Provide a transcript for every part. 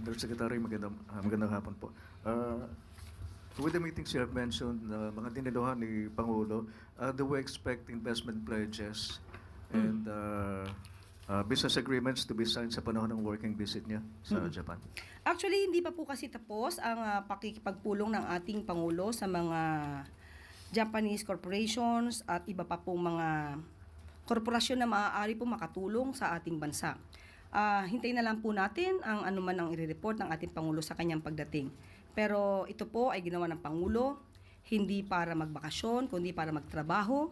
Undersecretary, magandang hapon po. With the meetings you have mentioned, mga diniluhan ni Pangulo, do we expect investment pledges and business agreements to be signed sa panahon ng working visit niya sa Japan? Actually, hindi pa po kasi tapos ang pakikipagpulong ng ating Pangulo sa mga Japanese corporations at iba pa pong mga korporasyon na maaari po makatulong sa ating bansa. Hintayin na lang po natin ang anuman ang i-report ng ating Pangulo sa kanyang pagdating. Pero ito po ay ginawa ng Pangulo, hindi para magbakasyon, kundi para magtrabaho.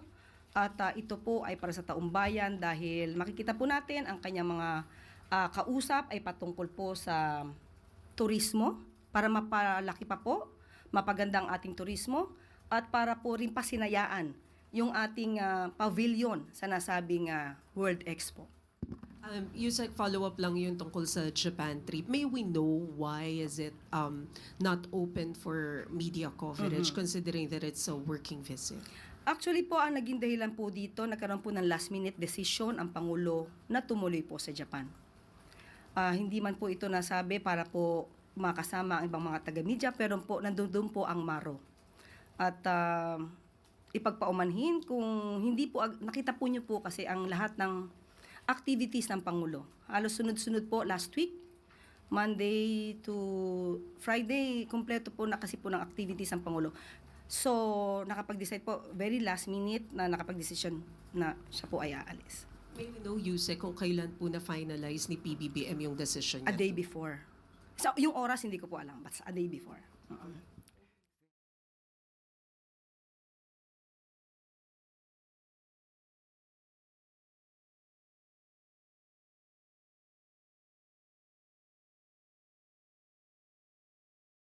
At ito po ay para sa taong bayan dahil makikita po natin ang kanyang mga kausap ay patungkol po sa turismo, para mapalaki pa po, mapagandang ating turismo, at para po rin pasinayaan yung ating pavilion sa nasabing World Expo. Yusek, follow-up lang yun tungkol sa Japan trip. May we know why is it not open for media coverage considering that it's a working visit? Actually po, ang naging dahilan po dito, nagkaroon po ng last-minute decision ang Pangulo na tumuloy po sa Japan. Hindi man po ito nasabi para po makasama ang ibang mga taga-media, pero po nandun po ang Maro. At ipagpaumanhin kung hindi po, nakita po niyo po kasi ang lahat ng activities ng Pangulo. Halos sunod-sunod po last week, Monday to Friday, kompleto po na kasi po ng activities ng Pangulo. So, nakapag-decide po, very last minute na nakapag-decision na siya po ay aalis. May we know, Yusek, kung kailan po na-finalize ni PBBM yung decision A niya? day before. So, yung oras hindi ko po alam, but a day before.